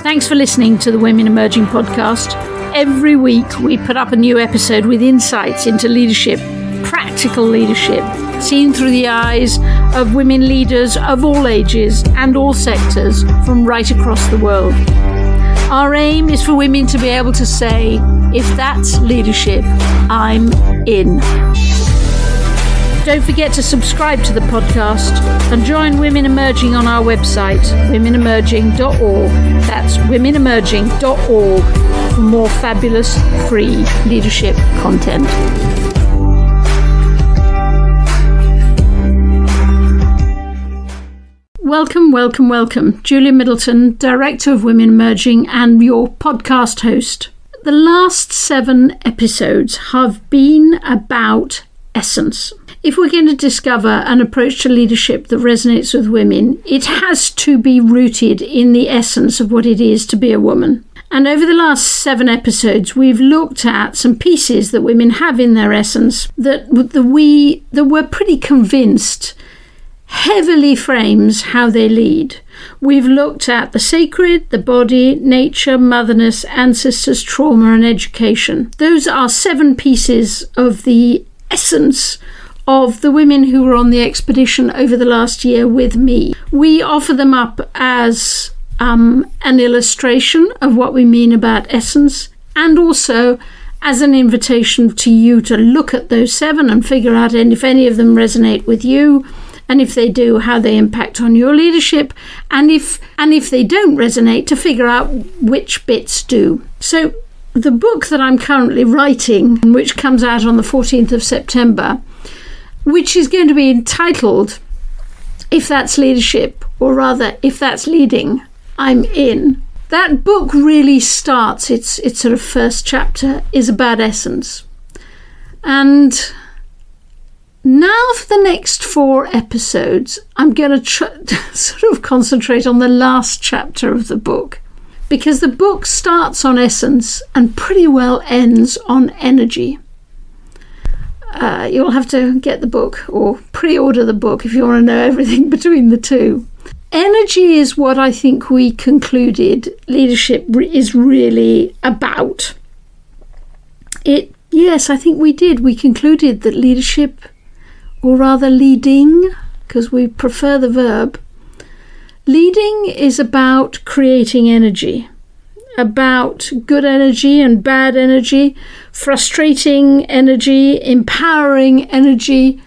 Thanks for listening to the Women Emerging podcast. Every week we put up a new episode with insights into leadership, practical leadership, seen through the eyes of women leaders of all ages and all sectors from right across the world. Our aim is for women to be able to say, if that's leadership, I'm in. Don't forget to subscribe to the podcast and join Women Emerging on our website, womenemerging.org. That's womenemerging.org for more fabulous free leadership content. Welcome. Julia Middleton, Director of Women Emerging and your podcast host. The last 7 episodes have been about essence. If we're going to discover an approach to leadership that resonates with women, it has to be rooted in the essence of what it is to be a woman. And over the last 7 episodes, we've looked at some pieces that women have in their essence that we're pretty convinced heavily frames how they lead. We've looked at the sacred, the body, nature, motherness, ancestors, trauma, and education. Those are 7 pieces of the essence of the women who were on the expedition over the last year with me. We offer them up as an illustration of what we mean about essence, and also as an invitation to you to look at those 7 and figure out if any of them resonate with you, and if they do, how they impact on your leadership, and if they don't resonate, to figure out which bits do. So the book that I'm currently writing, which comes out on the 14th of September, which is going to be entitled, If That's Leadership, or rather, If That's Leading, I'm In. That book really starts, its sort of first chapter is about essence. And now for the next 4 episodes, I'm going to sort of concentrate on the last chapter of the book, because the book starts on essence and pretty well ends on energy. You'll have to get the book or pre-order the book if you want to know everything between the two. Energy is what I think we concluded leadership is really about. Yes, I think we did. We concluded that leadership, or rather leading, because we prefer the verb, leading is about creating energy. About good energy and bad energy, frustrating energy, empowering energy,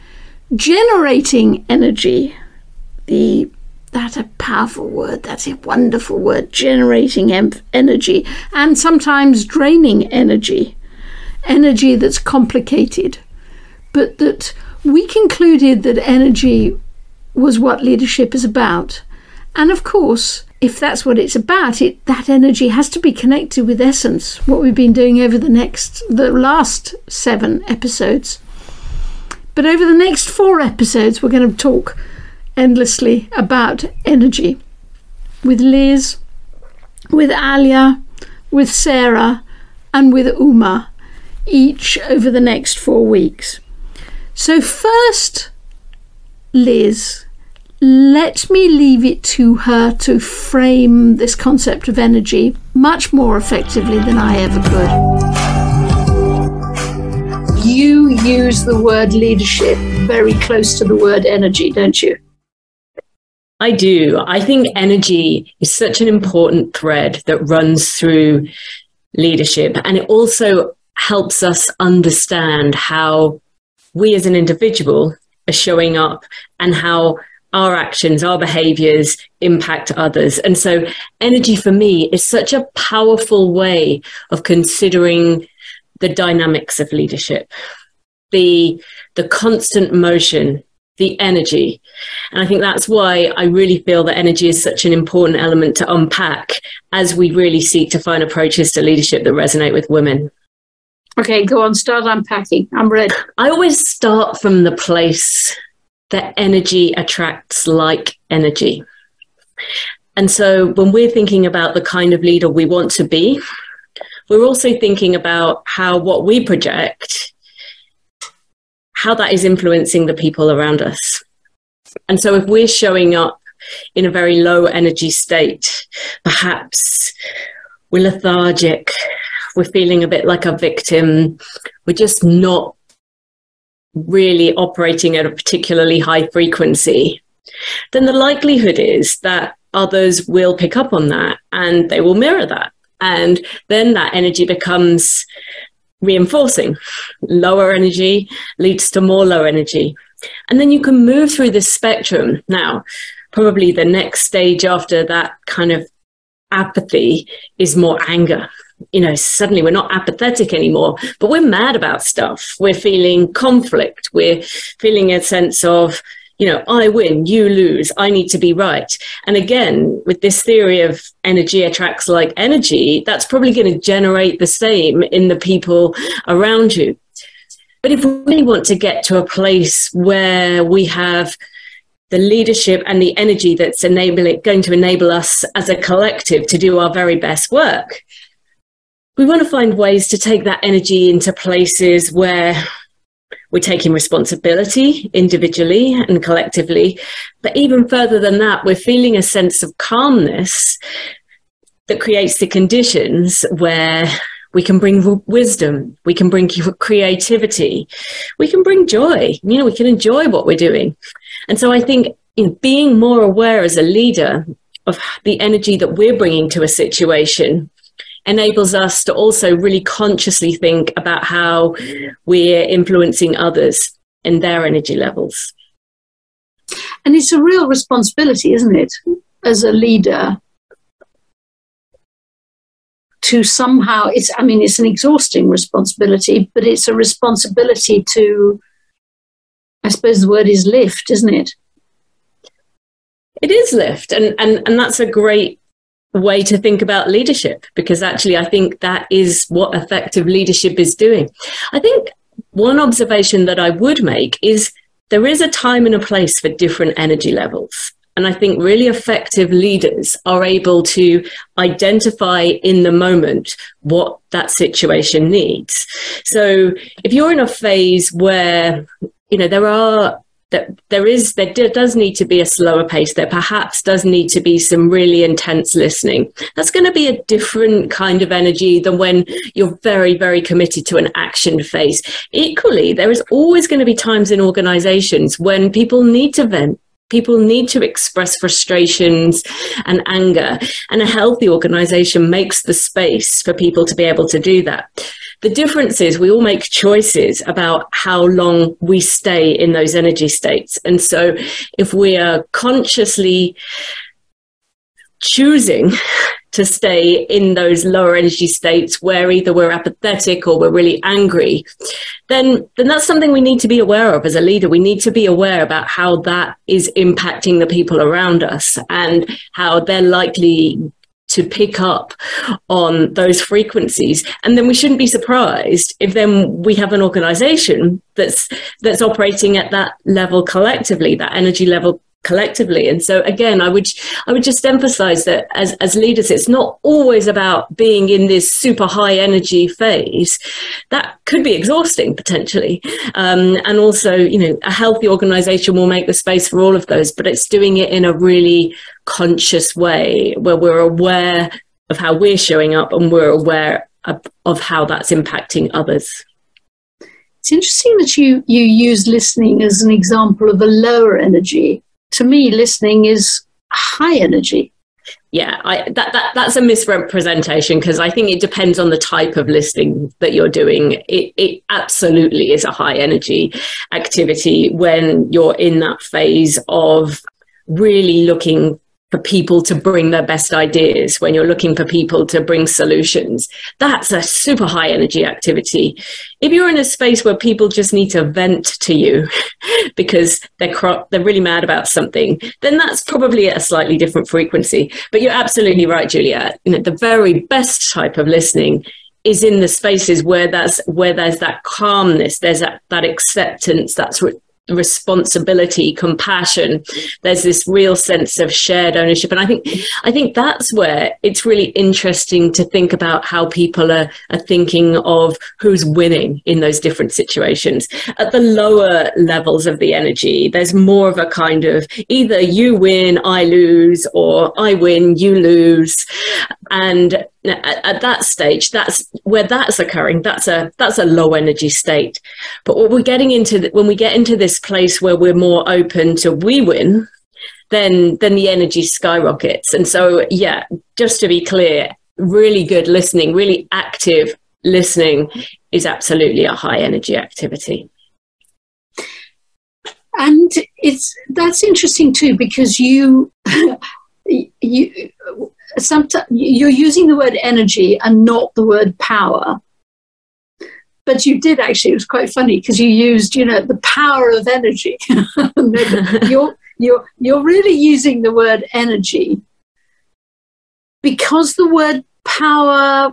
generating energy. That's a powerful word, that's a wonderful word, generating energy, and sometimes draining energy that's complicated. But that we concluded that energy was what leadership is about. And of course, if that's what it's about, that energy has to be connected with essence, what we've been doing over the last 7 episodes. But over the next 4 episodes, we're going to talk endlessly about energy with Liz, with Alia, with Sarah, and with Uma, each over the next 4 weeks. So first, Liz, let me leave it to her to frame this concept of energy much more effectively than I ever could. You use the word leadership very close to the word energy, don't you? I do. I think energy is such an important thread that runs through leadership, and it also helps us understand how we as an individual are showing up and how our actions, our behaviors impact others. And so energy for me is such a powerful way of considering the dynamics of leadership, the constant motion, the energy. And I think that's why I really feel that energy is such an important element to unpack as we really seek to find approaches to leadership that resonate with women. Okay, go on, start unpacking. I'm ready. I always start from the place that energy attracts like energy. And so when we're thinking about the kind of leader we want to be, we're also thinking about how what we project, how that is influencing the people around us. And so if we're showing up in a very low energy state. Perhaps we're lethargic, we're feeling a bit like a victim, we're just not really operating at a particularly high frequency, then the likelihood is that others will pick up on that and they will mirror that. And then that energy becomes reinforcing. Lower energy leads to more low energy. And then you can move through this spectrum. Now, probably the next stage after that kind of apathy is more anger. You know, suddenly we're not apathetic anymore, but we're mad about stuff. We're feeling conflict. We're feeling a sense of, you know, I win, you lose, I need to be right. And again, with this theory of energy attracts like energy, that's probably going to generate the same in the people around you. But if we really want to get to a place where we have the leadership and the energy that's going to enable us as a collective to do our very best work, we want to find ways to take that energy into places where we're taking responsibility individually and collectively. But even further than that, we're feeling a sense of calmness that creates the conditions where we can bring wisdom, we can bring creativity, we can bring joy, you know, we can enjoy what we're doing. And so I think being more aware as a leader of the energy that we're bringing to a situation enables us to also really consciously think about how we're influencing others in their energy levels. And it's a real responsibility, isn't it, as a leader, to somehow, it's an exhausting responsibility, but it's a responsibility to, I suppose the word is lift, isn't it? It is lift. And that's a great way to think about leadership, because actually I think that is what effective leadership is doing. I think one observation that I would make is there is a time and a place for different energy levels. And I think really effective leaders are able to identify in the moment what that situation needs. So if you're in a phase where, you know, there does need to be a slower pace, there perhaps does need to be some really intense listening. That's going to be a different kind of energy than when you're very, very committed to an action phase. Equally, there is always going to be times in organizations when people need to vent. People need to express frustrations and anger, and a healthy organization makes the space for people to be able to do that. The difference is we all make choices about how long we stay in those energy states. And so if we are consciously choosing to stay in those lower energy states where either we're apathetic or we're really angry, then that's something we need to be aware of as a leader. We need to be aware about how that is impacting the people around us and how they're likely to pick up on those frequencies. And then we shouldn't be surprised if then we have an organization that's operating at that level collectively, that energy level collectively. And so again, I would just emphasize that as leaders, it's not always about being in this super high energy phase. That could be exhausting potentially. And also, you know, a healthy organization will make the space for all of those, but it's doing it in a really conscious way where we're aware of how we're showing up and we're aware of how that's impacting others. It's interesting that you use listening as an example of a lower energy. To me, listening is high energy. Yeah, that's a misrepresentation, because I think it depends on the type of listening that you're doing. It absolutely is a high energy activity when you're in that phase of really looking for people to bring their best ideas, when you're looking for people to bring solutions. That's a super high energy activity. If you're in a space where people just need to vent to you because they're really mad about something, then that's probably at a slightly different frequency. But you're absolutely right, Juliet. You know, the very best type of listening is in the spaces where there's that calmness, there's that acceptance, responsibility, compassion. There's this real sense of shared ownership. And I think that's where it's really interesting to think about how people are thinking of who's winning in those different situations. At the lower levels of the energy, there's more of a kind of either you win, I lose, or I win, you lose. And at that stage, that's where that's occurring. That's a low energy state. But what we're getting into, when we get into this place where we're more open to we win, then the energy skyrockets. And so, yeah, just to be clear, really good listening, really active listening is absolutely a high energy activity. And that's interesting too, because you sometimes you're using the word energy and not the word power. But you did actually, it was quite funny because you used, the power of energy. You're really using the word energy because the word power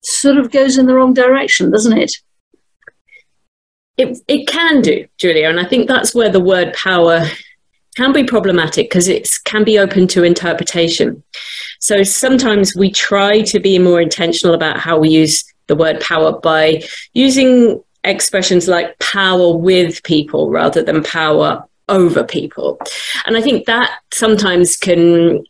sort of goes in the wrong direction, doesn't it? It can do, Julia. And I think that's where the word power can be problematic because it can be open to interpretation. So sometimes we try to be more intentional about how we use the word power by using expressions like power with people rather than power over people. And I think that sometimes can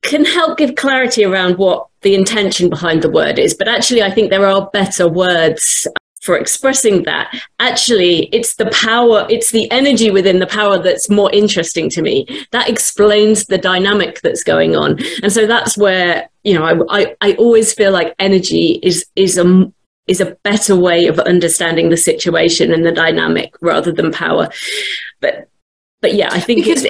help give clarity around what the intention behind the word is. But actually, I think there are better words for expressing that. Actually, it's the power, it's the energy within the power that's more interesting to me. That explains the dynamic that's going on. And so that's where, I always feel like energy is a better way of understanding the situation and the dynamic rather than power. But yeah, I think because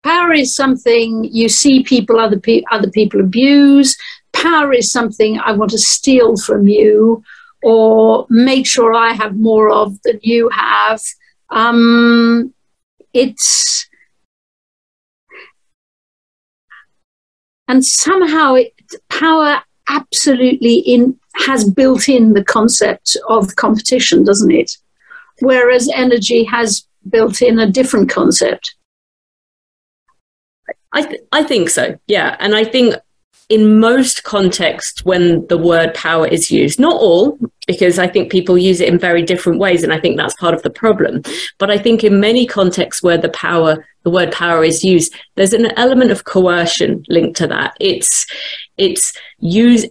power is something you see other people abuse. Power is something I want to steal from you, or make sure I have more of than you have. And somehow power absolutely has built in the concept of competition, doesn't it? Whereas energy has built in a different concept. I think so, yeah. And I think in most contexts when the word power is used, not all, because I think people use it in very different ways, and I think that's part of the problem. But I think in many contexts where the word power is used, there's an element of coercion linked to that. It's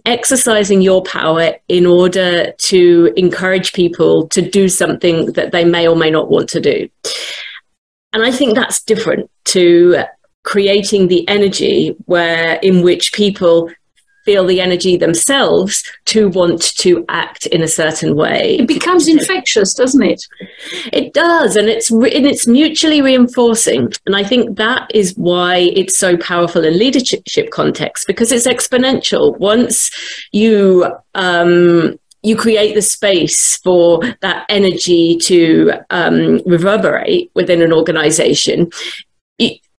exercising your power in order to encourage people to do something that they may or may not want to do. And I think that's different to creating the energy in which people feel the energy themselves to want to act in a certain way. It becomes infectious, doesn't it? It does, and it's mutually reinforcing. And I think that is why it's so powerful in leadership context, because it's exponential. Once you create the space for that energy to reverberate within an organization,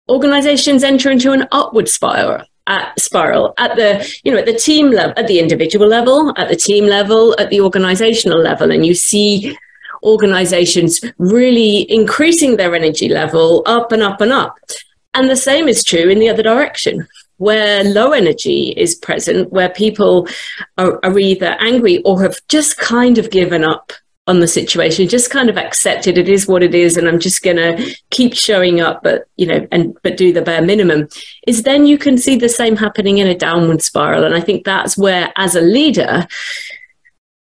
organizations enter into an upward spiral at the team level, at the individual level, at the team level, at the organizational level. And you see organizations really increasing their energy level up and up and up. And the same is true in the other direction, where low energy is present, where people are either angry or have just kind of given up on the situation, just kind of accepted it is what it is, and I'm just going to keep showing up, but do the bare minimum, is then you can see the same happening in a downward spiral. And I think that's where, as a leader,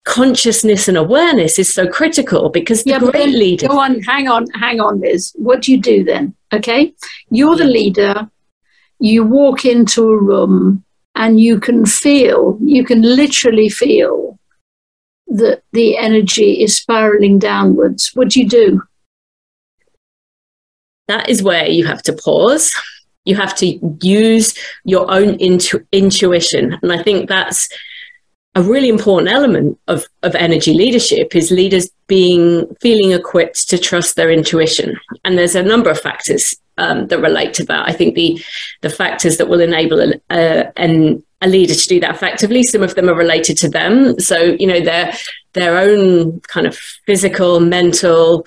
consciousness and awareness is so critical, because the great leader... Go on, hang on, Liz. What do you do then? Okay, you're the leader, you walk into a room and you can literally feel that the energy is spiraling downwards. What do you do? That is where you have to pause. You have to use your own intuition. And I think that's a really important element of energy leadership, is leaders feeling equipped to trust their intuition. And there's a number of factors that relate to that. I think the factors that will enable a leader to do that effectively, some of them are related to them. So, their own kind of physical, mental,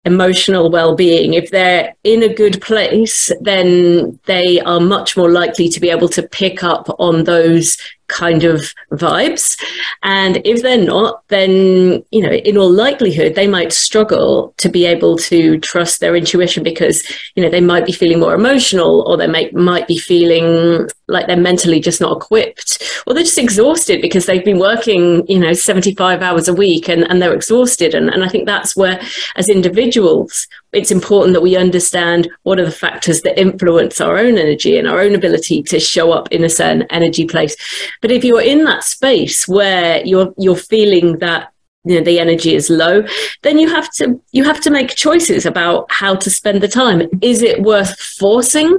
emotional well-being. If they're in a good place, then they are much more likely to be able to pick up on those kind of vibes. And if they're not, then, you know, in all likelihood, they might struggle to be able to trust their intuition because, you know, they might be feeling more emotional, or they might be feeling like they're mentally just not equipped, or they're just exhausted because they've been working, you know, 75 hours a week and they're exhausted. And I think that's where, as individuals, it's important that we understand what are the factors that influence our own energy and our own ability to show up in a certain energy place. But if you're in that space where you're feeling that, you know, the energy is low, then you have to make choices about how to spend the time. Is it worth forcing,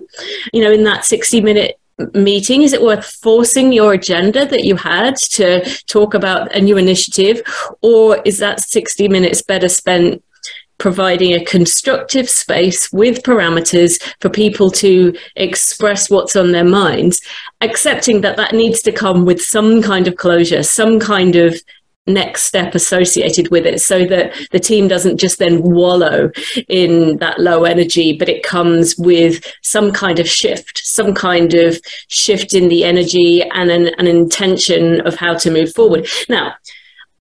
you know, in that 60-minute meeting, is it worth forcing your agenda that you had to talk about a new initiative, or is that 60 minutes better spent providing a constructive space with parameters for people to express what's on their minds, accepting that that needs to come with some kind of closure, some kind of next step associated with it, so that the team doesn't just then wallow in that low energy, but it comes with some kind of shift in the energy and an intention of how to move forward. Now,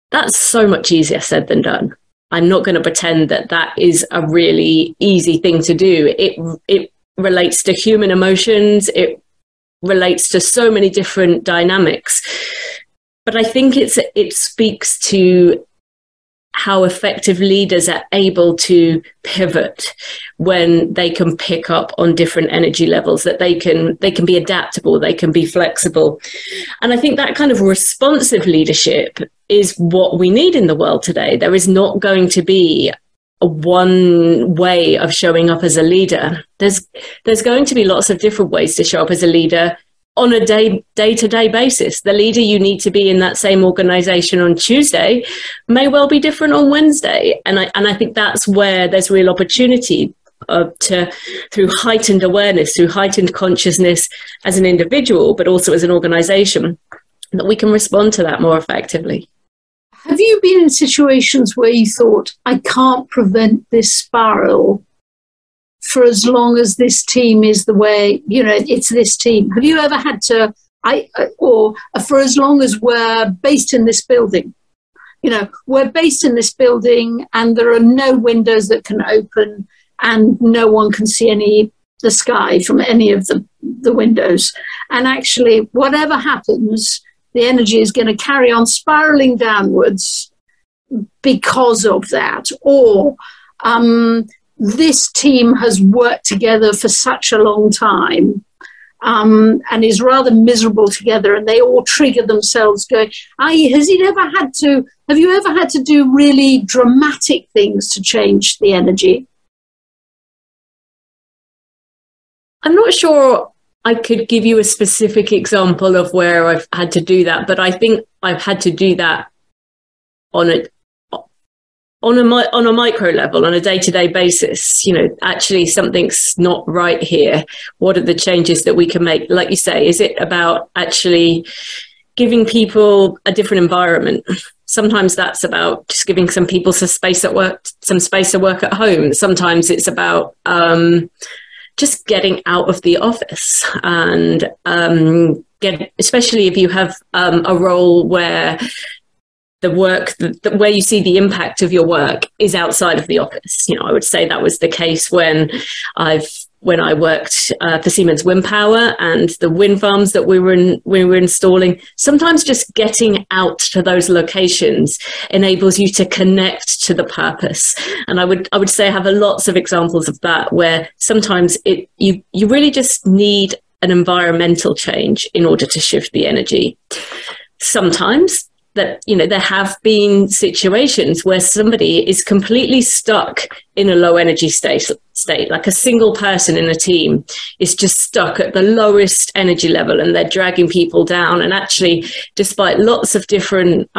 that's so much easier said than done. I'm not going to pretend that that is a really easy thing to do. It relates to human emotions. It relates to so many different dynamics. But I think it speaks to how effective leaders are able to pivot when they can pick up on different energy levels, that they can be adaptable, they can be flexible. And I think that kind of responsive leadership is what we need in the world today. There is not going to be a one way of showing up as a leader. There's going to be lots of different ways to show up as a leader on a day-to-day basis. The leader you need to be in that same organization on Tuesday may well be different on Wednesday. And I think that's where there's real opportunity through heightened awareness, through heightened consciousness as an individual, but also as an organization, that we can respond to that more effectively. Have you been in situations where you thought, I can't prevent this spiral for as long as this team is the way, you know, it's this team? Have you ever had to, or for as long as we're based in this building, you know, we're based in this building and there are no windows that can open and no one can see the sky from any of the windows. And actually, whatever happens, the energy is going to carry on spiraling downwards because of that. Or this team has worked together for such a long time and is rather miserable together, and they all trigger themselves going, have you ever had to do really dramatic things to change the energy? I'm not sure I could give you a specific example of where I've had to do that, but I think I've had to do that on a micro level, on a day-to-day basis. You know, actually something's not right here. What are the changes that we can make? Like you say, is it about actually giving people a different environment? Sometimes that's about just giving some people some space to work at home. Sometimes it's about just getting out of the office and especially if you have a role where the work, where you see the impact of your work is outside of the office. You know, I would say that was the case when I worked for Siemens Wind Power and the wind farms that we were installing. Sometimes just getting out to those locations enables you to connect to the purpose. And I would say I have lots of examples of that, where sometimes you really just need an environmental change in order to shift the energy. Sometimes that, you know, there have been situations where somebody is completely stuck in a low energy state, like a single person in a team is just stuck at the lowest energy level and they're dragging people down. And actually, despite lots of different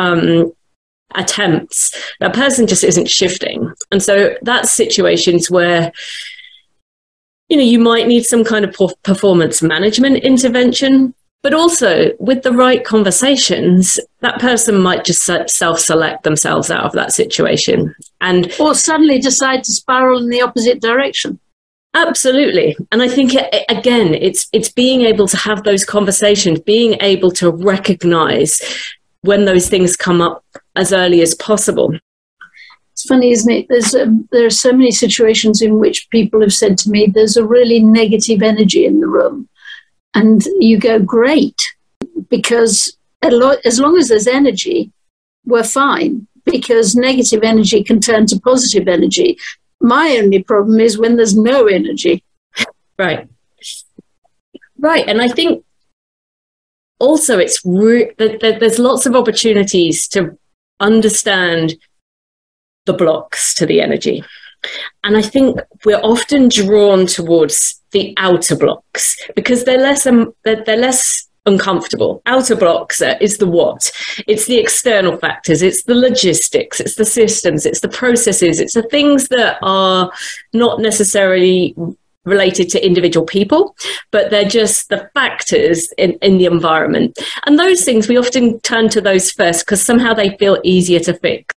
attempts, that person just isn't shifting. And so that's situations where, you know, you might need some kind of performance management intervention. But also with the right conversations, that person might just self-select themselves out of that situation. Or suddenly decide to spiral in the opposite direction. Absolutely. And I think, again, it's being able to have those conversations, being able to recognize when those things come up as early as possible. It's funny, isn't it? There are so many situations in which people have said to me, there's a really negative energy in the room. And you go, great, because as long as there's energy, we're fine, because negative energy can turn to positive energy. My only problem is when there's no energy. Right. Right. And I think also there's lots of opportunities to understand the blocks to the energy. And I think we're often drawn towards the outer blocks because they're less uncomfortable. Outer blocks is the what? It's the external factors. It's the logistics. It's the systems. It's the processes. It's the things that are not necessarily related to individual people, but they're just the factors in the environment. And those things, we often turn to those first because somehow they feel easier to fix.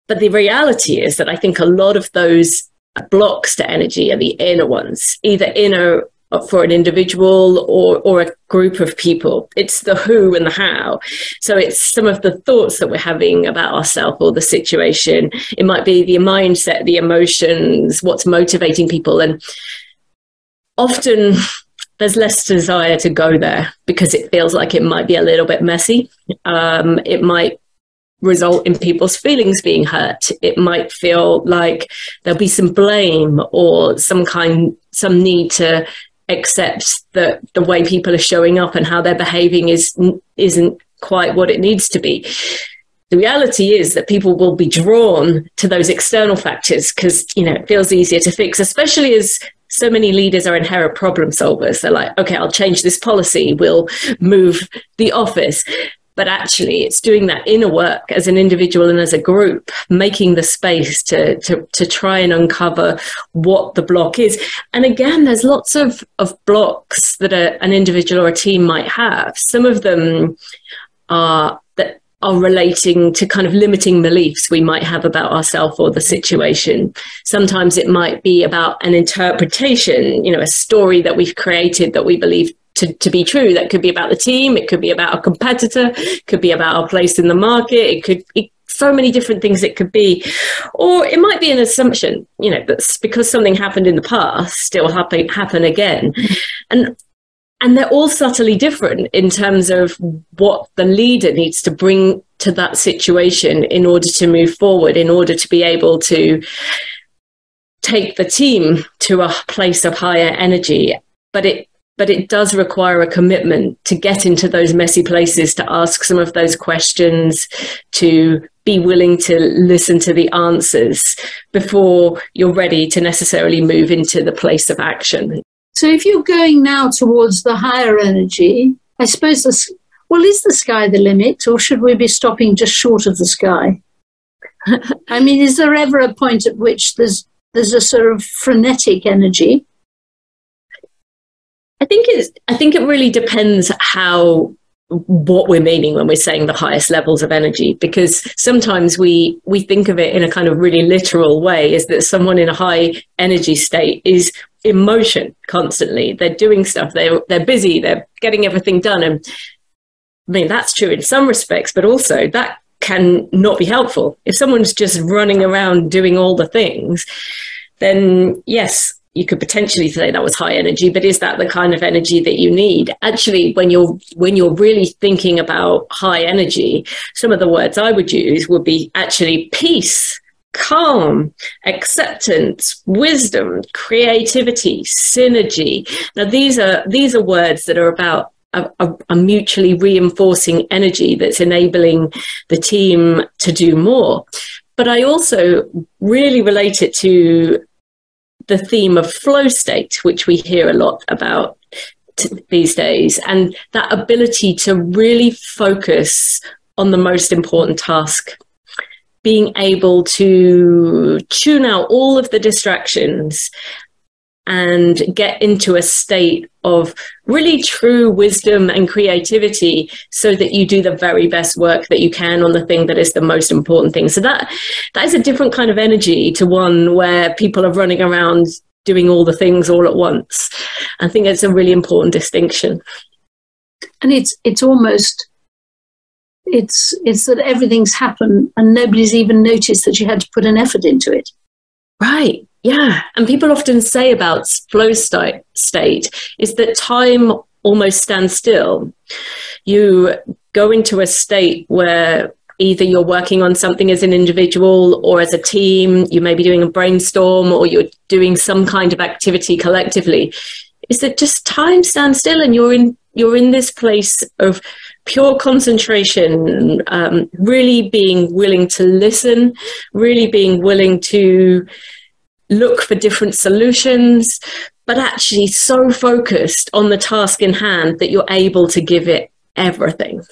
But the reality is that I think a lot of those blocks to energy are the inner ones, either inner for an individual or a group of people. It's the who and the how. So it's some of the thoughts that we're having about ourselves or the situation. It might be the mindset, the emotions, what's motivating people. And often there's less desire to go there because it feels like it might be a little bit messy. It might result in people's feelings being hurt. It might feel like there'll be some blame or some need to accept that the way people are showing up and how they're behaving isn't quite what it needs to be. The reality is that people will be drawn to those external factors because, it feels easier to fix, especially as so many leaders are inherent problem solvers. They're like, okay, I'll change this policy. We'll move the office. But actually, it's doing that inner work as an individual and as a group, making the space to try and uncover what the block is. And again, there's lots of blocks that an individual or a team might have. Some of them are relating to kind of limiting beliefs we might have about ourselves or the situation. Sometimes it might be about an interpretation, a story that we've created that we believe to be true. That could be about the team. It could be about a competitor. It could be about our place in the market. It could be so many different things it could be. Or it might be an assumption, that's because something happened in the past, still happen again. And they're all subtly different in terms of what the leader needs to bring to that situation in order to move forward, in order to be able to take the team to a place of higher energy. But it does require a commitment to get into those messy places, to ask some of those questions, to be willing to listen to the answers before you're ready to necessarily move into the place of action. So if you're going now towards the higher energy, I suppose is the sky the limit, or should we be stopping just short of the sky? I mean, is there ever a point at which there's a sort of frenetic energy? I think it really depends what we're meaning when we're saying the highest levels of energy, because sometimes we think of it in a kind of really literal way, is that someone in a high energy state is in motion constantly. They're doing stuff. They're busy. They're getting everything done. And I mean, that's true in some respects, but also that can not be helpful. If someone's just running around doing all the things, then yes, you could potentially say that was high energy, but is that the kind of energy that you need? Actually, when you're really thinking about high energy, some of the words I would use would be actually peace, calm, acceptance, wisdom, creativity, synergy. Now, these are words that are about a mutually reinforcing energy that's enabling the team to do more. But I also really relate it to the theme of flow state, which we hear a lot about these days, and that ability to really focus on the most important task, being able to tune out all of the distractions and get into a state of really true wisdom and creativity so that you do the very best work that you can on the thing that is the most important thing. So that is a different kind of energy to one where people are running around doing all the things all at once. I think it's a really important distinction. And it's almost, it's that everything's happened and nobody's even noticed that you had to put an effort into it. Right. Yeah. And people often say about flow state is that time almost stands still. You go into a state where either you're working on something as an individual or as a team, you may be doing a brainstorm or you're doing some kind of activity collectively. Is that just time stands still and you're in this place of pure concentration, really being willing to listen, really being willing to look for different solutions, but actually so focused on the task in hand that you're able to give it everything.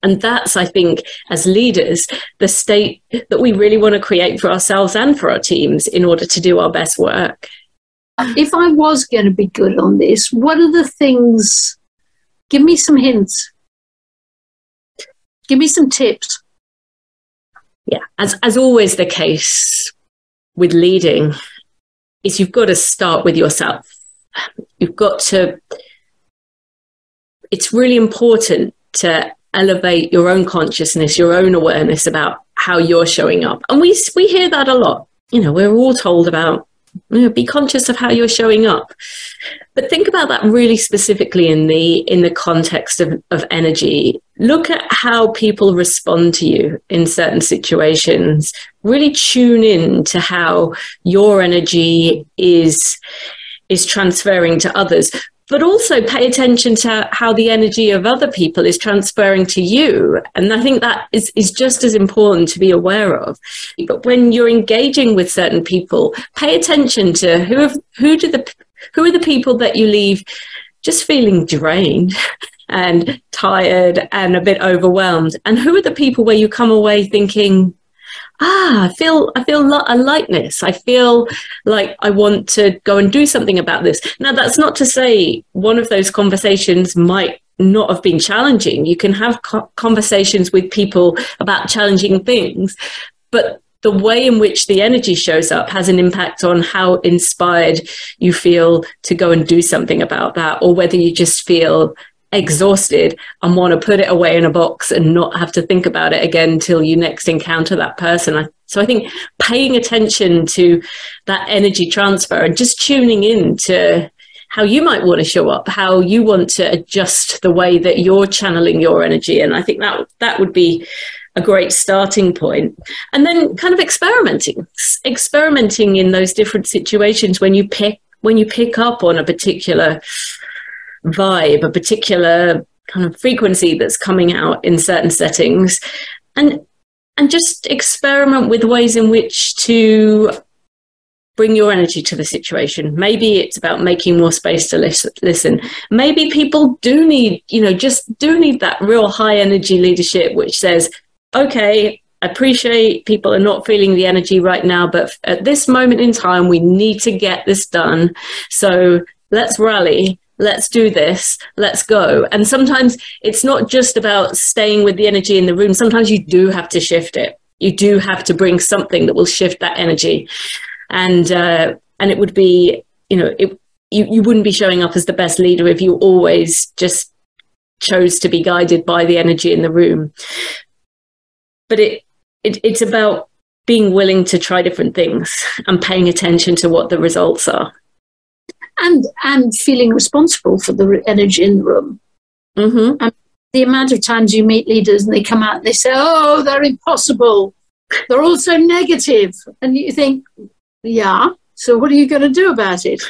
And that's, I think, as leaders, the state that we really want to create for ourselves and for our teams in order to do our best work. If I was going to be good on this, what are the things? Give me some hints. Give me some tips. Yeah, as always the case with leading, is you've got to start with yourself. You've got to, it's really important to elevate your own consciousness, your own awareness about how you're showing up. And we hear that a lot. You know, we're all told about, you know, be conscious of how you're showing up. But think about that really specifically in the context of energy. Look at how people respond to you in certain situations. Really tune in to how your energy is transferring to others. But also pay attention to how the energy of other people is transferring to you. And I think that is just as important to be aware of. But when you're engaging with certain people, pay attention to who are the people that you leave just feeling drained and tired and a bit overwhelmed. And who are the people where you come away thinking, I feel a lightness. I feel like I want to go and do something about this. Now, that's not to say one of those conversations might not have been challenging. You can have conversations with people about challenging things, but the way in which the energy shows up has an impact on how inspired you feel to go and do something about that, or whether you just feel exhausted and want to put it away in a box and not have to think about it again until you next encounter that person. So I think paying attention to that energy transfer and just tuning in to how you might want to show up, how you want to adjust the way that you're channeling your energy. And I think that would be a great starting point. And then kind of experimenting in those different situations when you pick up on a particular vibe, a particular kind of frequency that's coming out in certain settings, and just experiment with ways in which to bring your energy to the situation. Maybe it's about making more space to listen. Maybe people do need that real high energy leadership, which says, okay, I appreciate people are not feeling the energy right now, but at this moment in time, we need to get this done. So let's rally. Let's do this. Let's go. And sometimes it's not just about staying with the energy in the room. Sometimes you do have to shift it. You do have to bring something that will shift that energy. And it would be, you wouldn't be showing up as the best leader if you always just chose to be guided by the energy in the room. But it's about being willing to try different things and paying attention to what the results are. And feeling responsible for the energy in the room. Mm-hmm. And the amount of times you meet leaders and they come out and they say, oh, they're impossible. They're all so negative. And you think, yeah, so what are you going to do about it?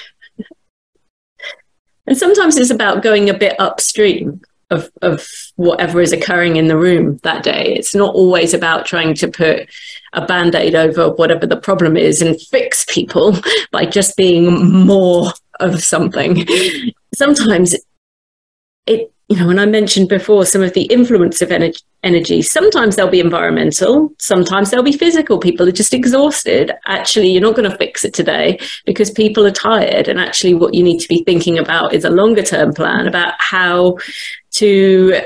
And sometimes it's about going a bit upstream of whatever is occurring in the room that day. It's not always about trying to put a Band-Aid over whatever the problem is and fix people by just being more of something. Sometimes when I mentioned before some of the influence of energy, sometimes they'll be environmental, sometimes they'll be physical. People are just exhausted. Actually, you're not going to fix it today because people are tired. And actually what you need to be thinking about is a longer term plan about how to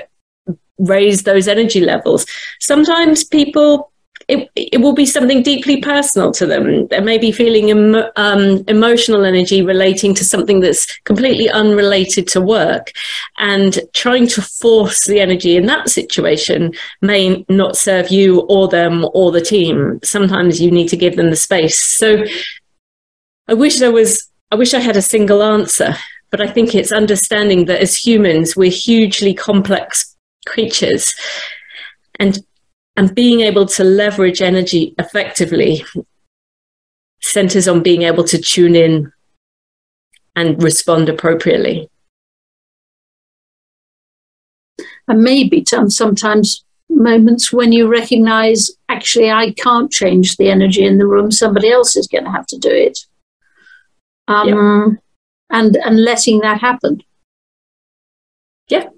raise those energy levels. Sometimes people, it will be something deeply personal to them. They may be feeling emotional energy relating to something that's completely unrelated to work, and trying to force the energy in that situation may not serve you or them or the team. Sometimes you need to give them the space. So I wish I had a single answer, but I think it's understanding that as humans, we're hugely complex creatures, and being able to leverage energy effectively centers on being able to tune in and respond appropriately. And maybe sometimes moments when you recognize, actually, I can't change the energy in the room. Somebody else is going to have to do it. And letting that happen. Yeah.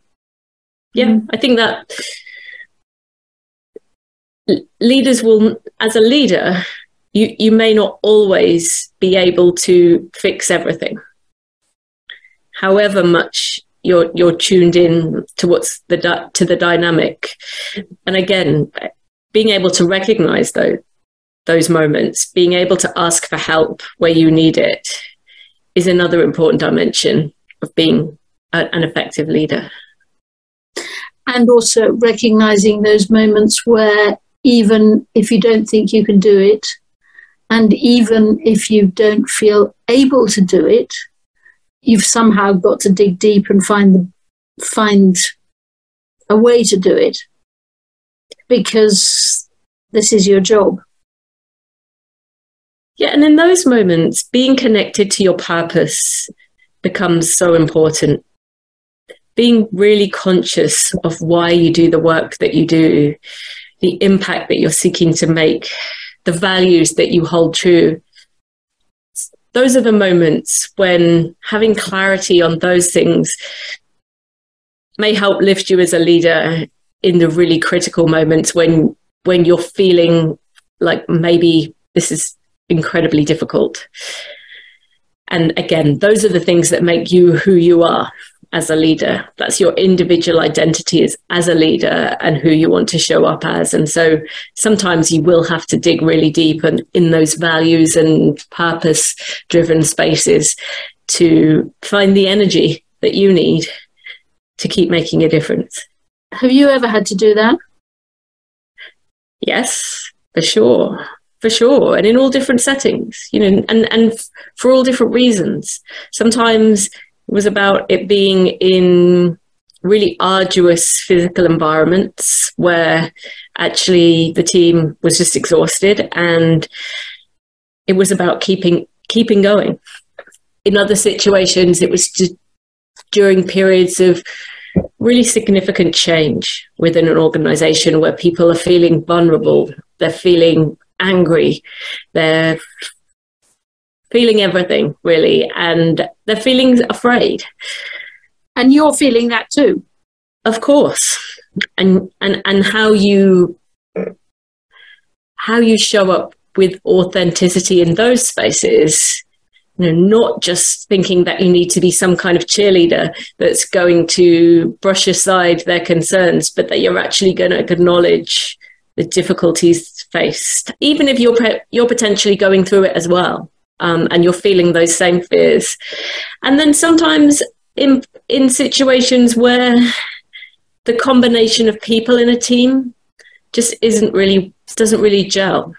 I think that leaders will, as a leader, you may not always be able to fix everything. However much you're tuned in to the dynamic, and again, being able to recognize those moments, being able to ask for help where you need it, is another important dimension of being an effective leader. And also recognizing those moments where, even if you don't think you can do it, and even if you don't feel able to do it, you've somehow got to dig deep and find a way to do it, because this is your job. Yeah, and in those moments, being connected to your purpose becomes so important. Being really conscious of why you do the work that you do, the impact that you're seeking to make, the values that you hold true. Those are the moments when having clarity on those things may help lift you as a leader in the really critical moments when you're feeling like maybe this is incredibly difficult. And again, those are the things that make you who you are as a leader. That's your individual identity as a leader and who you want to show up as. And so sometimes you will have to dig really deep and in those values and purpose-driven spaces to find the energy that you need to keep making a difference. Have you ever had to do that? Yes, for sure. For sure. And in all different settings, and for all different reasons. Sometimes it was about it being in really arduous physical environments where actually the team was just exhausted, and it was about keeping going. In other situations, it was just during periods of really significant change within an organization where people are feeling vulnerable, they're feeling angry, they're feeling everything really, and they're feeling afraid. And you're feeling that too, of course. And how you show up with authenticity in those spaces, not just thinking that you need to be some kind of cheerleader that's going to brush aside their concerns, but that you're actually going to acknowledge the difficulties faced, even if you're potentially going through it as well. And you're feeling those same fears. And then sometimes in situations where the combination of people in a team just doesn't really gel.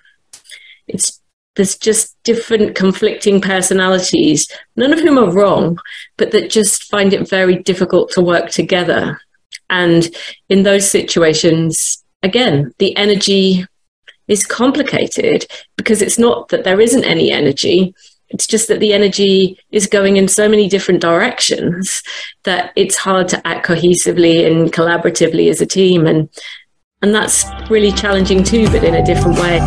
There's just different conflicting personalities, none of whom are wrong, but that just find it very difficult to work together. And in those situations, again, the energy is complicated because it's not that there isn't any energy. It's just that the energy is going in so many different directions that it's hard to act cohesively and collaboratively as a team. And that's really challenging too, but in a different way.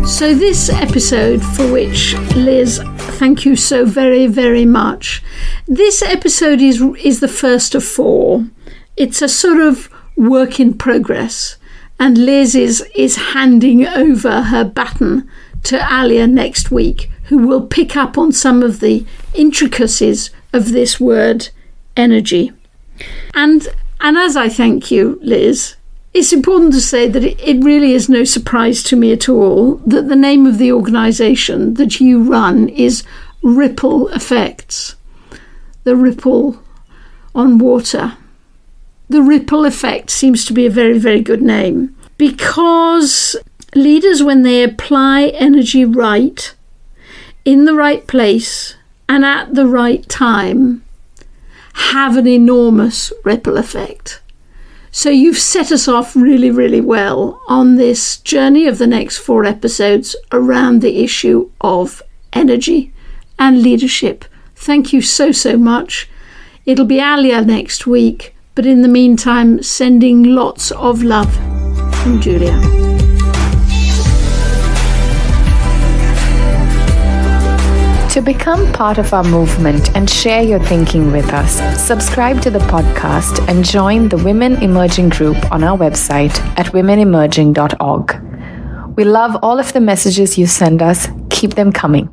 So this episode, for which Liz, Thank you so very, very much. This episode is the first of 4. It's a sort of work in progress. And Liz is handing over her baton to Alia next week, who will pick up on some of the intricacies of this word, energy. And as I thank you, Liz, it's important to say that it really is no surprise to me at all that the name of the organisation that you run is Ripple Effects. The ripple on water. The Ripple Effect seems to be a very, very good name, because leaders, when they apply energy right, in the right place and at the right time, have an enormous ripple effect. So you've set us off really, really well on this journey of the next 4 episodes around the issue of energy and leadership. Thank you so, so much. It'll be Alia next week. But in the meantime, sending lots of love from Julia. To become part of our movement and share your thinking with us, subscribe to the podcast and join the Women Emerging group on our website at womenemerging.org. We love all of the messages you send us. Keep them coming.